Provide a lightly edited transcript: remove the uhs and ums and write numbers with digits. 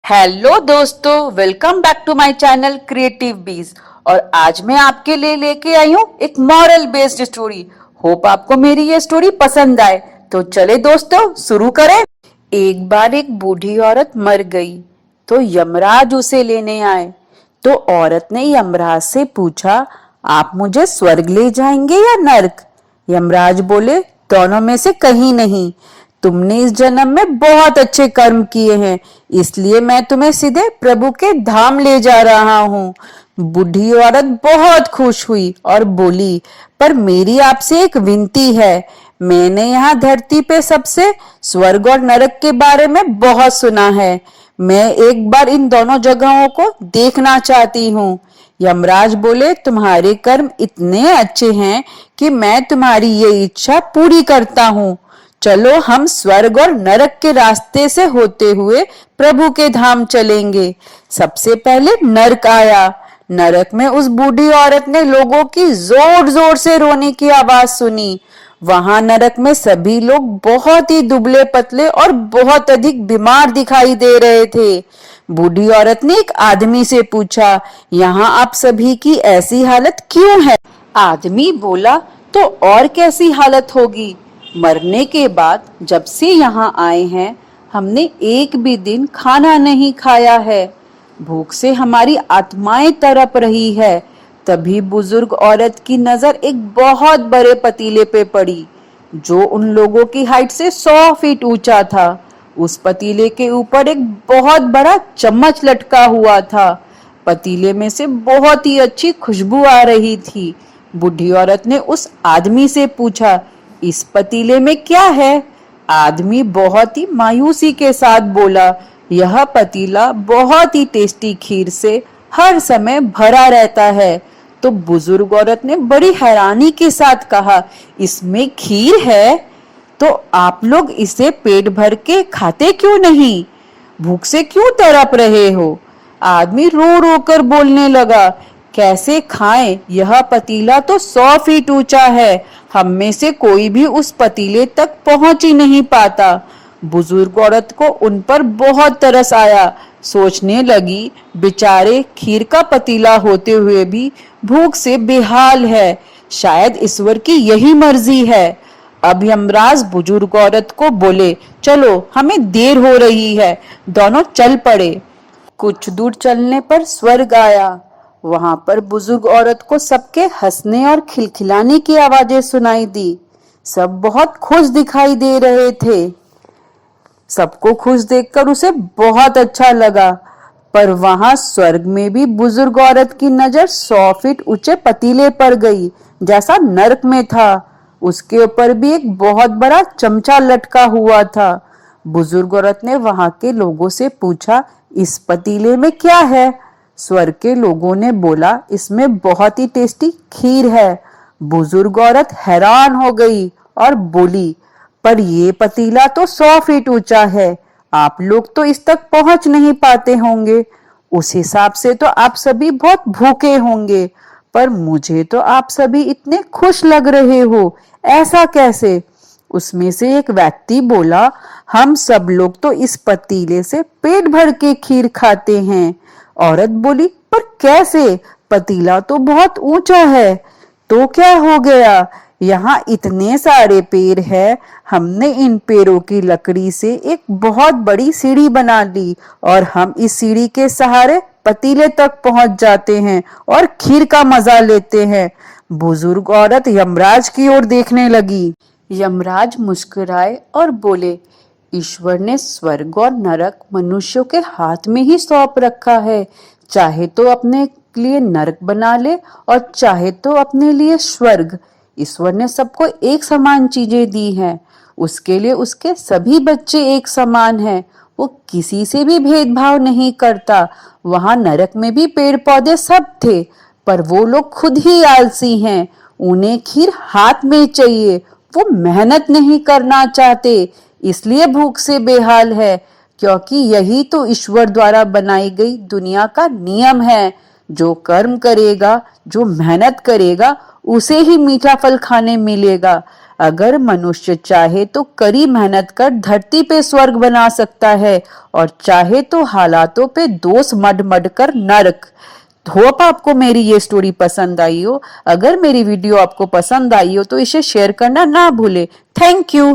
Hello दोस्तों, welcome back to my channel creative Beej. और आज मैं आपके लिए लेके आई हूँ एक मॉरल बेस्ड स्टोरी। होप आपको मेरी ये स्टोरी पसंद आए। तो चले दोस्तों, शुरू करें। एक बार एक बूढ़ी औरत मर गई तो यमराज उसे लेने आए। तो औरत ने यमराज से पूछा, आप मुझे स्वर्ग ले जाएंगे या नर्क? यमराज बोले, दोनों में से कहीं नहीं। तुमने इस जन्म में बहुत अच्छे कर्म किए हैं, इसलिए मैं तुम्हें सीधे प्रभु के धाम ले जा रहा हूँ। बूढ़ी औरत बहुत खुश हुई और बोली, पर मेरी आपसे एक विनती है। मैंने यहाँ धरती पे सबसे स्वर्ग और नरक के बारे में बहुत सुना है। मैं एक बार इन दोनों जगहों को देखना चाहती हूँ। यमराज बोले, तुम्हारे कर्म इतने अच्छे हैं कि मैं तुम्हारी ये इच्छा पूरी करता हूँ। चलो हम स्वर्ग और नरक के रास्ते से होते हुए प्रभु के धाम चलेंगे। सबसे पहले नरक आया। नरक में उस बूढ़ी औरत ने लोगों की जोर जोर से रोने की आवाज सुनी। वहां नरक में सभी लोग बहुत ही दुबले पतले और बहुत अधिक बीमार दिखाई दे रहे थे। बूढ़ी औरत ने एक आदमी से पूछा, यहाँ आप सभी की ऐसी हालत क्यों है? आदमी बोला, तो और कैसी हालत होगी? मरने के बाद जब से यहाँ आए हैं, हमने एक भी दिन खाना नहीं खाया है। भूख से हमारी आत्माएं तड़प रही है। तभी बुजुर्ग औरत की नजर एक बहुत बड़े पतीले पे पड़ी, जो उन लोगों की हाइट से 100 फीट ऊंचा था। उस पतीले के ऊपर एक बहुत बड़ा चम्मच लटका हुआ था। पतीले में से बहुत ही अच्छी खुशबू आ रही थी। बूढ़ी औरत ने उस आदमी से पूछा, इस पतीले में क्या है? आदमी बहुत ही मायूसी के साथ बोला, यह पतीला बहुत ही टेस्टी खीर से हर समय भरा रहता है। तो बुजुर्ग औरत ने बड़ी हैरानी के साथ कहा, इसमें खीर है? तो आप लोग इसे पेट भर के खाते क्यों नहीं? भूख से क्यों तड़प रहे हो? आदमी रो रो कर बोलने लगा, कैसे खाएं? यह पतीला तो 100 फीट ऊंचा है। हम में से कोई भी उस पतीले तक पहुंच ही नहीं पाता। बुजुर्ग औरत को उन पर बहुत तरस आया। सोचने लगी, बेचारे खीर का पतीला होते हुए भी भूख से बेहाल है। शायद ईश्वर की यही मर्जी है। अब यमराज बुजुर्ग औरत को बोले, चलो हमें देर हो रही है। दोनों चल पड़े। कुछ दूर चलने पर स्वर्ग आया। वहां पर बुजुर्ग औरत को सबके हंसने और खिलखिलाने की आवाजें सुनाई दी। सब बहुत खुश दिखाई दे रहे थे। सबको खुश देखकर उसे बहुत अच्छा लगा। पर वहां स्वर्ग में भी बुजुर्ग औरत की नजर 100 फीट ऊंचे पतीले पर गई, जैसा नरक में था। उसके ऊपर भी एक बहुत बड़ा चमचा लटका हुआ था। बुजुर्ग औरत ने वहां के लोगों से पूछा, इस पतीले में क्या है? स्वर्ग के लोगों ने बोला, इसमें बहुत ही टेस्टी खीर है। बुजुर्ग औरत हैरान हो गई और बोली, पर ये पतीला तो 100 फीट ऊंचा है। आप लोग तो इस तक पहुंच नहीं पाते होंगे। उस हिसाब से तो आप सभी बहुत भूखे होंगे। पर मुझे तो आप सभी इतने खुश लग रहे हो, ऐसा कैसे? उसमें से एक व्यक्ति बोला, हम सब लोग तो इस पतीले से पेट भर के खीर खाते हैं। औरत बोली, पर कैसे? पतीला तो बहुत ऊंचा है। तो क्या हो गया? यहाँ इतने सारे पेड़ हैं। हमने इन पेड़ों की लकड़ी से एक बहुत बड़ी सीढ़ी बना ली और हम इस सीढ़ी के सहारे पतीले तक पहुंच जाते हैं और खीर का मजा लेते हैं। बुजुर्ग औरत यमराज की ओर देखने लगी। यमराज मुस्कुराए और बोले, ईश्वर ने स्वर्ग और नरक मनुष्यों के हाथ में ही सौंप रखा है। चाहे तो अपने लिए नरक बना ले और चाहे तो अपने लिए स्वर्ग। ईश्वर ने सबको एक समान चीजें दी हैं। उसके लिए उसके सभी बच्चे एक समान हैं। वो किसी से भी भेदभाव नहीं करता। वहां नरक में भी पेड़ पौधे सब थे, पर वो लोग खुद ही आलसी हैं। उन्हें खीर हाथ में चाहिए। वो मेहनत नहीं करना चाहते, इसलिए भूख से बेहाल है। क्योंकि यही तो ईश्वर द्वारा बनाई गई दुनिया का नियम है। जो कर्म करेगा, जो मेहनत करेगा, उसे ही मीठा फल खाने मिलेगा। अगर मनुष्य चाहे तो कड़ी मेहनत कर धरती पे स्वर्ग बना सकता है और चाहे तो हालातों पे दोष मढ़ मढ़ कर नरक। होप आपको मेरी ये स्टोरी पसंद आई हो। अगर मेरी वीडियो आपको पसंद आई हो तो इसे शेयर करना ना भूले। Thank you.